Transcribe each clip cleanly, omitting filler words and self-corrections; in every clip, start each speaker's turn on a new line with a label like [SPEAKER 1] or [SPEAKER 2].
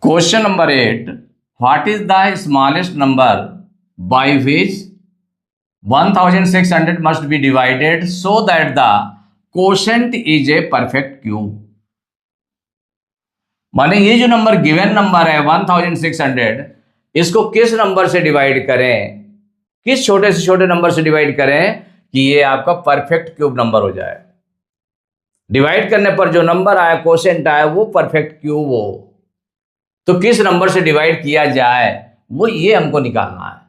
[SPEAKER 1] Question number 8. What is the smallest number by which 1600 must be divided so that the quotient is a perfect cube? माने ये जो number given number है 1600, इसको किस number से divide करें, किस छोटे से छोटे नंबर से डिवाइड करें कि ये आपका परफेक्ट क्यूब नंबर हो जाए। डिवाइड करने पर जो नंबर आया, क्वोशिएंट आया, वो परफेक्ट क्यूब हो। तो किस नंबर से डिवाइड किया जाए वो ये हमको निकालना है।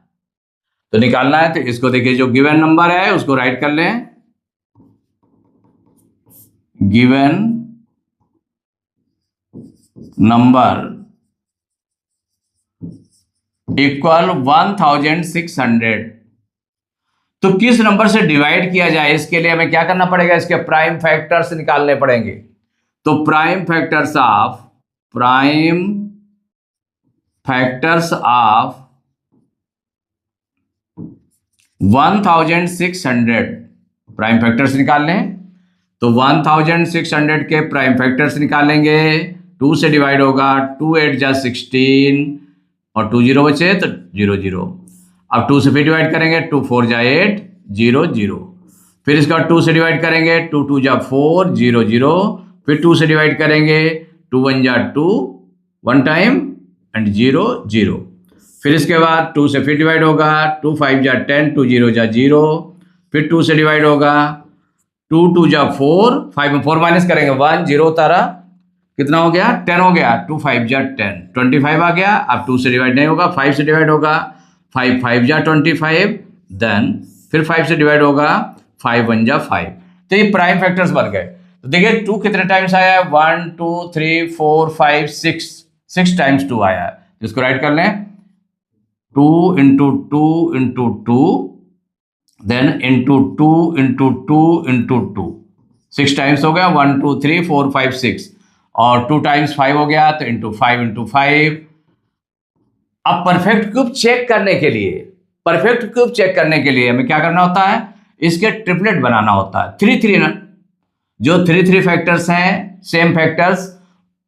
[SPEAKER 1] तो निकालना है तो इसको देखिए, जो गिवन नंबर है उसको राइट कर लें। Given number equal 1600। तो किस नंबर से डिवाइड किया जाए, इसके लिए हमें क्या करना पड़ेगा, इसके प्राइम फैक्टर्स निकालने पड़ेंगे। तो prime factors of 1600, prime factors निकाल लें। तो 1600 के प्राइम फैक्टर्स निकालेंगे, 2 से डिवाइड होगा, 2 8 जा 16 और 2 0 बचे तो 0 0। अब 2 से फिर डिवाइड करेंगे, 2 4 जा 8 0 0। फिर इसका 2 से डिवाइड करेंगे, 2 2 जा 4 0 0। फिर 2 से डिवाइड करेंगे, 2 1 जा 2 1 टाइम एंड 0 0। फिर इसके बाद 2 से फिर डिवाइड होगा, 2 5 जा 10 2 0 जा 0। फिर 2 से डिवाइड होगा, 2 2 जा 4, 5 में 4 माइनस करेंगे 1 0 तारा, कितना हो गया 10 हो गया, 2 5 जा 10 25 आ गया। अब 2 से डिवाइड नहीं होगा, 5 से डिवाइड होगा, 5 5 जा 25, देन फिर 5 से डिवाइड होगा, 5 1 जा 5। तो ये प्राइम फैक्टर्स बन गए। तो देखिए 2 कितने टाइम्स आया है, 1 2 3 4 5 6 टाइम्स 2 आया है। इसको राइट कर लें, 2 into 2 into 2, then into 2 into 2 into 2, 6 times हो गया, 1 2 3 4 5 6, और 2 टाइम्स 5 हो गया तो इंटू 5 इंटू 5। अब परफेक्ट क्यूब चेक करने के लिए, परफेक्ट क्यूब चेक करने के लिए हमें क्या करना होता है, इसके ट्रिपलेट बनाना होता है। 3 3 जो 3 3 फैक्टर्स हैं, सेम फैक्टर्स,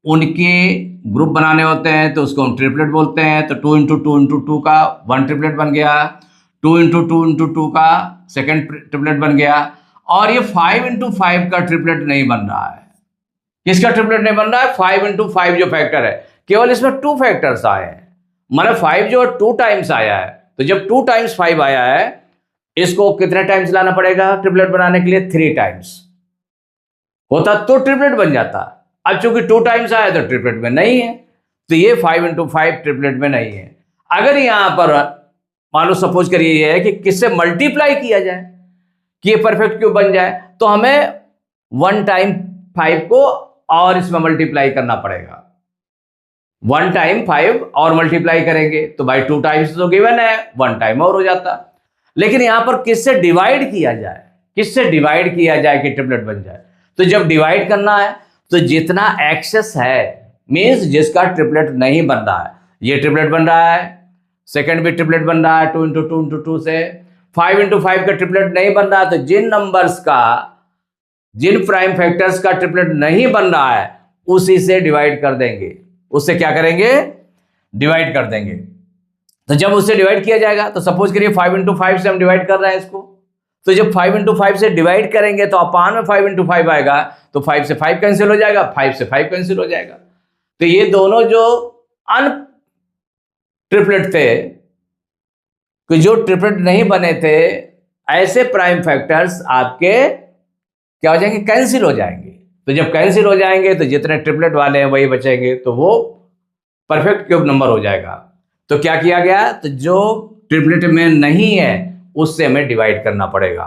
[SPEAKER 1] उनके ग्रुप बनाने होते हैं तो उसको हम ट्रिपलेट बोलते हैं। तो 2 इंटू 2 इंटू 2 का 1 ट्रिपलेट बन गया, 2 इंटू 2 इंटू 2 का सेकेंड ट्रिपलेट बन गया। और ये 5 इंटू 5 का ट्रिपलेट नहीं बन रहा है। किसका ट्रिपलेट नहीं बन रहा है, 5 इंटू 5 जो फैक्टर है, केवल इसमें 2 फैक्टर्स आए हैं। मतलब 5 जो 2 टाइम्स आया है, तो जब 2 टाइम्स 5 आया है, इसको कितने टाइम्स लाना पड़ेगा ट्रिपलेट बनाने के लिए, 3 टाइम्स होता तो ट्रिपलेट बन जाता। अब चूंकि 2 टाइम्स आया तो ट्रिपलेट में नहीं है, तो ये 5 इंटू 5 ट्रिपलेट में नहीं है। अगर यहां पर मान लो सपोज करिए ये है कि किससे मल्टीप्लाई किया जाए कि ये परफेक्ट क्यूब बन जाए, तो हमें 1 टाइम 5 को और इसमें मल्टीप्लाई करना पड़ेगा। 1 टाइम 5 और मल्टीप्लाई करेंगे तो भाई 2 टाइम्स तो गिवन है, 1 टाइम और हो जाता। लेकिन यहां पर किससे डिवाइड किया जाए, किससे डिवाइड किया जाए कि ट्रिपलेट बन जाए। तो जब डिवाइड करना है तो जितना एक्सेस है, मींस जिसका ट्रिपलेट नहीं बन रहा है, ये ट्रिपलेट बन रहा है, सेकंड भी ट्रिपलेट बन रहा है 2 इंटू 2 इंटू 2 से, 5 इंटू 5 का ट्रिपलेट नहीं बन रहा, तो जिन नंबर्स का, जिन प्राइम फैक्टर्स का ट्रिपलेट नहीं बन रहा है उसी से डिवाइड कर देंगे। उससे क्या करेंगे, डिवाइड कर देंगे। तो जब उससे डिवाइड किया जाएगा, तो सपोज करिए 5 इंटू 5 से हम डिवाइड कर रहे हैं इसको, तो जब 5 इंटू 5 से डिवाइड करेंगे तो अपान में 5 इंटू 5 आएगा, तो 5 से 5 कैंसिल हो जाएगा, 5 से 5 कैंसिल हो जाएगा। तो ये दोनों जो अन ट्रिपलेट थे, कि जो ट्रिपलेट नहीं बने थे, ऐसे प्राइम फैक्टर्स आपके क्या हो जाएंगे, कैंसिल हो जाएंगे। तो जब कैंसिल हो जाएंगे तो जितने ट्रिपलेट वाले हैं वही बचेंगे, तो वो परफेक्ट क्यूब नंबर हो जाएगा। तो क्या किया गया, तो जो ट्रिपलेट में नहीं है उससे हमें डिवाइड करना पड़ेगा।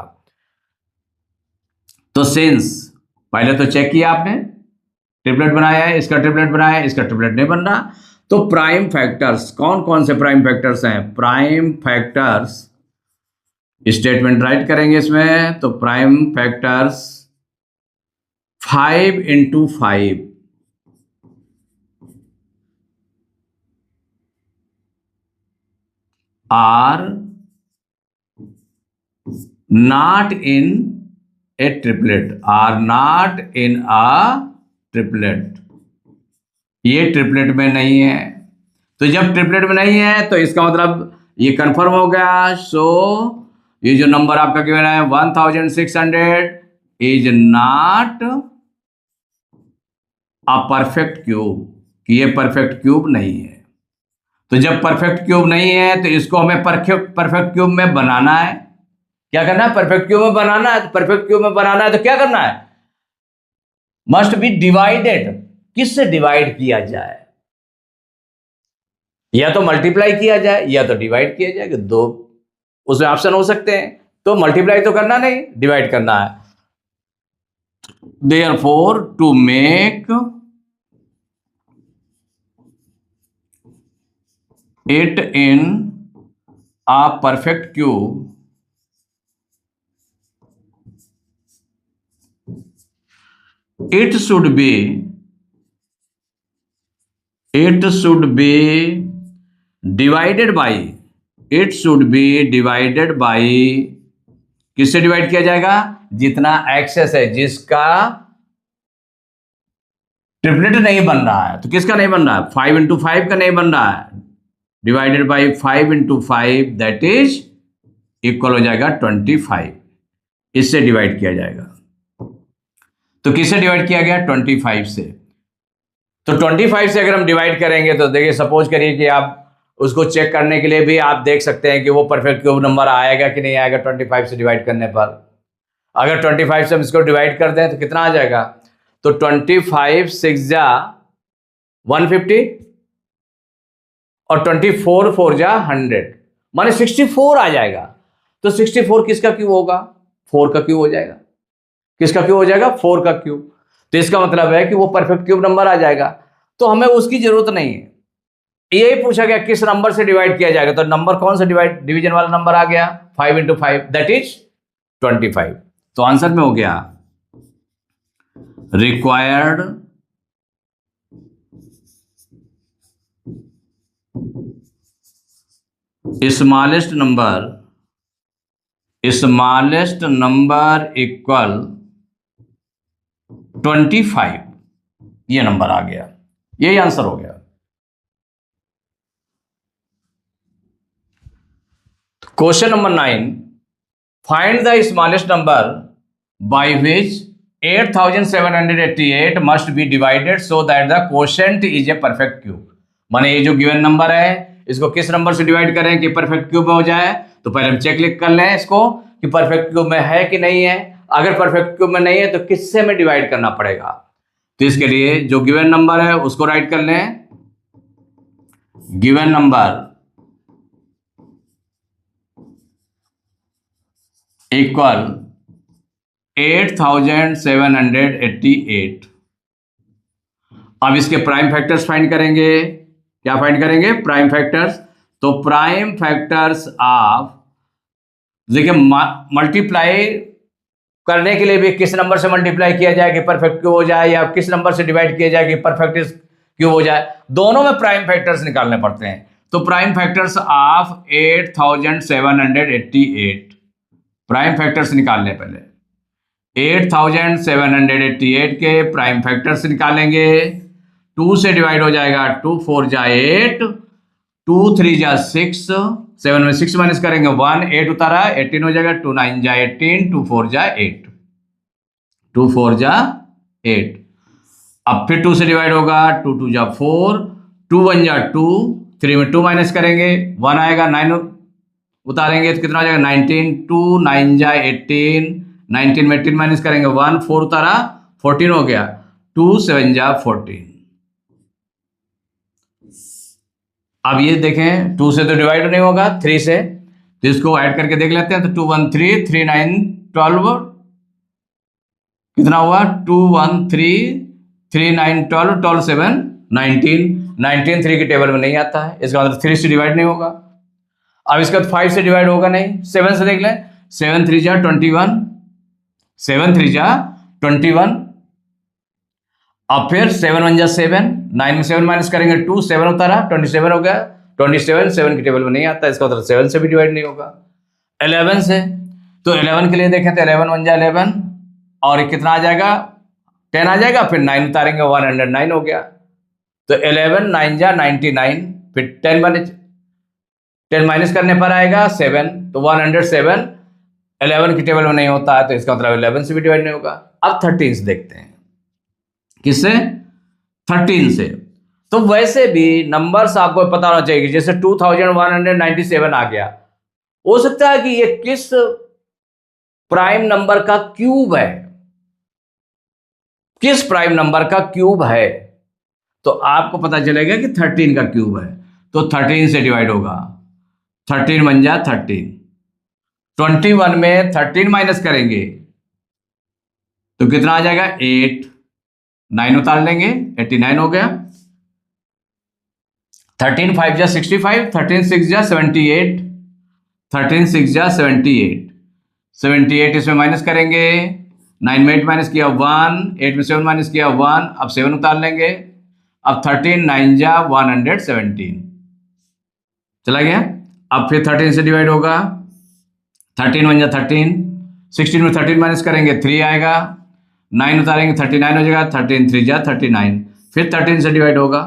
[SPEAKER 1] तो सिंस पहले तो चेक किया आपने, ट्रिपलेट बनाया है, इसका ट्रिपलेट बनाया है, इसका ट्रिपलेट नहीं बन रहा, तो प्राइम फैक्टर्स कौन कौन से प्राइम फैक्टर्स हैं, प्राइम फैक्टर्स स्टेटमेंट राइट करेंगे इसमें। तो prime factors 5 into 5 are not in a triplet, are not in a triplet। ये ट्रिपलेट में नहीं है। तो जब ट्रिपलेट में नहीं है तो इसका मतलब ये कंफर्म हो गया। सो ये जो नंबर आपका गिवन है 1600 is not a perfect cube, कि ये परफेक्ट क्यूब नहीं है। तो जब परफेक्ट क्यूब नहीं है तो इसको हमें परफेक्ट क्यूब में बनाना है। क्या करना है? परफेक्ट क्यूब में बनाना है। तो परफेक्ट क्यूब में बनाना है तो क्या करना है? Must be divided. किससे डिवाइड किया जाए? या तो मल्टीप्लाई किया जाए या तो डिवाइड किया जाए, कि दो उसमें ऑप्शन हो सकते हैं। तो मल्टीप्लाई तो करना नहीं, डिवाइड करना है। Therefore to make it in a perfect cube, it should be divided by, it should be divided by, किससे डिवाइड किया जाएगा? जितना एक्सेस है, जिसका ट्रिपलेट नहीं बन रहा है। तो किसका नहीं बन रहा है? 5 into 5 का नहीं बन रहा है। Divided by 5 into 5 that is equal हो जाएगा 25। इससे डिवाइड किया जाएगा। तो किससे डिवाइड किया गया? 25 से। तो 25 से अगर हम डिवाइड करेंगे तो देखिए, सपोज करिए कि आप उसको चेक करने के लिए भी आप देख सकते हैं कि वो परफेक्ट क्यूब नंबर आएगा कि नहीं आएगा 25 से डिवाइड करने पर। अगर 25 से हम इसको डिवाइड कर दें तो कितना आ जाएगा? तो 25 6 जा 150 और 24 4 जा 100, माने 64 आ जाएगा। तो 64 किसका क्यूब होगा? 4 का क्यूब हो जाएगा। किसका क्यूब हो जाएगा? 4 का क्यूब। तो इसका मतलब है कि वो परफेक्ट क्यूब नंबर आ जाएगा। तो हमें उसकी जरूरत नहीं है। यही पूछा गया किस नंबर से डिवाइड किया जाएगा। तो नंबर कौन सा डिवीजन वाला नंबर आ गया? 5 into 5 दैट इज 25। तो आंसर में हो गया रिक्वायर्ड स्मॉलेस्ट नंबर इक्वल 25। ये नंबर आ गया, यही आंसर हो गया। Question number 9, find the smallest number by which 8788 must be divided so that the quotient is a perfect cube. माने ये जो गिवन नंबर है इसको किस नंबर से डिवाइड करें कि परफेक्ट क्यूब में हो जाए। तो पहले हम चेक लिख कर लें इसको कि परफेक्ट क्यूब में है कि नहीं है। अगर परफेक्ट क्यूब में नहीं है तो किससे में डिवाइड करना पड़ेगा। तो इसके लिए जो गिवन नंबर है उसको राइट कर लें। Given number equal 8788। अब इसके प्राइम फैक्टर्स फाइंड करेंगे। क्या फाइंड करेंगे? Prime factors. तो प्राइम फैक्टर्स ऑफ, देखिए मल्टीप्लाई करने के लिए भी किस नंबर से मल्टीप्लाई किया जाए कि परफेक्ट क्यूब हो जाए, या किस नंबर से डिवाइड किया जाए कि परफेक्ट क्यूब हो जाए, दोनों में प्राइम फैक्टर्स निकालने पड़ते हैं। तो prime factors of 8788, prime factors निकालने पहले 8788 के प्राइम फैक्टर्स निकालेंगे। 2 से डिवाइड हो जाएगा, 2 4 जा 8, 2 3 जा 6, 7 में 6 माइनस करेंगे 1, 8 उतारा 18 हो जाएगा, 2 9 जा 18, 2 4 जा 8, 2 4 जा 8। अब फिर 2 से डिवाइड होगा, 2 2 जा 4, 2 1 जा 2, 3 में 2 माइनस करेंगे 1 आएगा, 9 उतारेंगे तो कितना हो जाएगा 19, 2 9 जा 18, 19 में 18 माइनस करेंगे 1, 4 उतारा 14 हो गया, 2 7 जा 14। अब ये देखें 2 से तो डिवाइड नहीं होगा, 3 से, तो इसको ऐड करके देख लेते हैं। तो 2 1 3, 3 9 12, कितना हुआ 2 1 3, 3 9 12, 12 7 19, 19 3 के टेबल में नहीं आता है, इसका मतलब 3 से डिवाइड नहीं होगा। अब इसका 5 से डिवाइड होगा नहीं, 7 से देख लें, 7 3 जा 21, 7 3 जा 21। अब फिर 7 1 जा 7, 9 में 7 माइनस करेंगे 2, 7 उतारा 27 हो गया, 27 7 के टेबल में नहीं आता, इसका मतलब 7 से भी डिवाइड नहीं होगा। 11 से, तो 11 के लिए देखें तो 11 1 जा 11 और कितना आ जाएगा 10 आ जाएगा, फिर 9 उतारेंगे 109 हो गया। तो 11 9 जा 99, फिर 10 माइनस करने पर आएगा 7, तो 107 11 की टेबल में नहीं होता है, तो इसका मतलब 11 से भी डिवाइड नहीं होगा। अब 13 से देखते हैं, किससे? 13 से। तो वैसे भी नंबर्स आपको पता होना चाहिए, जैसे 2197 आ गया, हो सकता है कि ये किस प्राइम नंबर का क्यूब है, किस प्राइम नंबर का क्यूब है, तो आपको पता चलेगा कि 13 का क्यूब है, तो 13 से डिवाइड होगा। 13 बन जा 13, 21 में 13 माइनस करेंगे तो कितना आ जाएगा? 8, 9 उतार लेंगे, 89 हो गया। 13 5 जा 65, 13 6 जा 78, 13 6 जा 78, 78 इसमें माइनस करेंगे, 9 में 8 माइनस किया 1, 8 में 7 माइनस किया 1, अब 7 उतार लेंगे। अब 13 9 जा 117 चला गया। अब फिर 13 से डिवाइड होगा, 13 1 जा 13, 16 में 13 माइनस करेंगे 3 आएगा, 9 उतारेंगे 39 हो जाएगा, 13 3 जा 39, फिर 13 से डिवाइड होगा,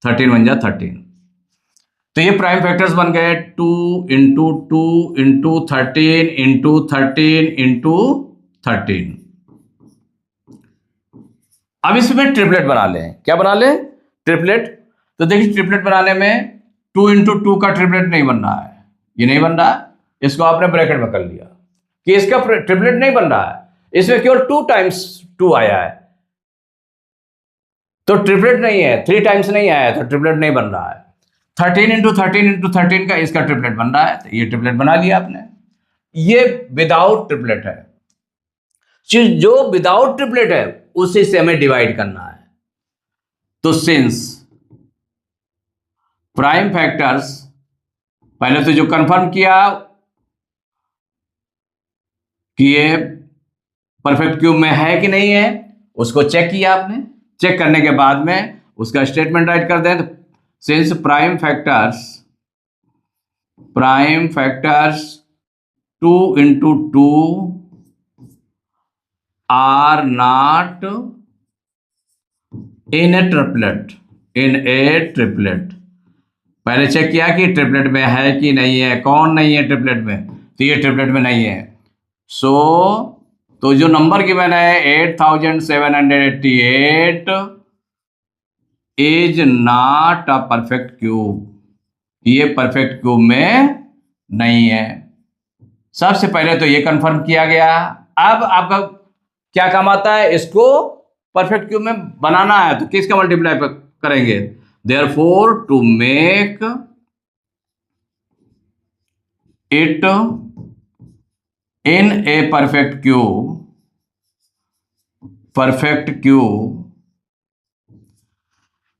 [SPEAKER 1] 13 1 जा 13। तो ये प्राइम फैक्टर्स बन गए 2 इंटू 2 इंटू 13 इंटू 13 इंटू 13। अब इसमें ट्रिपलेट बना लें। क्या बना लें? ट्रिपलेट। तो देखिए ट्रिपलेट बनाने में 2 इंटू 2 का ट्रिपलेट नहीं बन रहा है, ये नहीं बन रहा है, इसको आपने ब्रैकेट में कर लिया कि इसका ट्रिपलेट नहीं बन रहा है, इसमें केवल 2 टाइम्स 2 आया है, तो ट्रिपलेट नहीं है, 3 टाइम्स नहीं आया, तो ट्रिपलेट नहीं बन रहा है। 13 इंटू 13 इंटू 13 का इसका ट्रिपलेट बन रहा है, तो ये ट्रिपलेट बना लिया आपने। ये विदाउट ट्रिपलेट है, जो विदाउट ट्रिपलेट है उसी से हमें डिवाइड करना है। तो सिंस प्राइम फैक्टर्स, पहले तो जो कंफर्म किया कि ये परफेक्ट क्यूब में है कि नहीं है, उसको चेक किया आपने। चेक करने के बाद में उसका स्टेटमेंट राइट कर दें, तो since prime factors 2 into 2 are not in a triplet. पहले चेक किया कि ट्रिपलेट में है कि नहीं है, कौन नहीं है ट्रिपलेट में, तो ये ट्रिपलेट में नहीं है। तो जो नंबर गिवन है 8788 is not a perfect cube, ये परफेक्ट क्यूब में नहीं है। सबसे पहले तो ये कंफर्म किया गया। अब आपका क्या काम आता है, इसको परफेक्ट क्यूब में बनाना है, तो किसका मल्टीप्लाई करेंगे? Therefore to make it in a perfect cube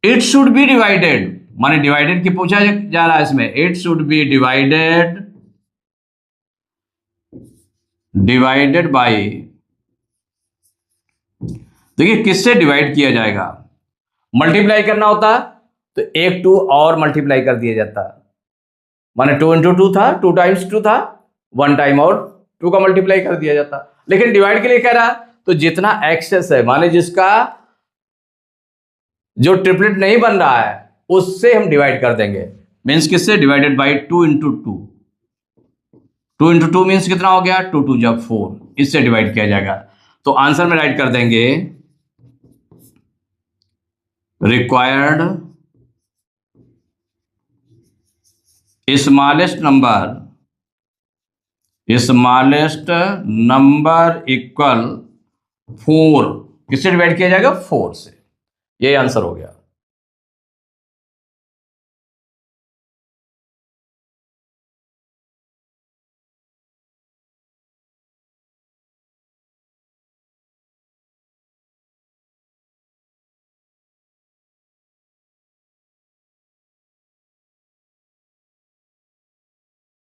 [SPEAKER 1] it should be divided, माने डिवाइडेड की पूछा जा रहा है इसमें, it should be divided by, देखिए किससे डिवाइड किया जाएगा, मल्टीप्लाई करना होता तो 1 2 और मल्टीप्लाई कर दिया जाता, माने 2 इंटू 2 था, 2 टाइम्स 2 था, 1 टाइम और 2 का मल्टीप्लाई कर दिया जाता। लेकिन डिवाइड के लिए कह रहा तो जितना एक्सेस है, माने जिसका जो ट्रिपलेट नहीं बन रहा है उससे हम डिवाइड कर देंगे। मीन्स किससे? Divided by 2 into 2, 2 into 2 means कितना हो गया? 2 2 जब 4, इससे डिवाइड किया जाएगा। तो आंसर में राइट कर देंगे रिक्वायर्ड स्मॉलेस्ट नंबर इक्वल 4, किससे डिवाइड किया जाएगा? 4 से। ये आंसर हो गया।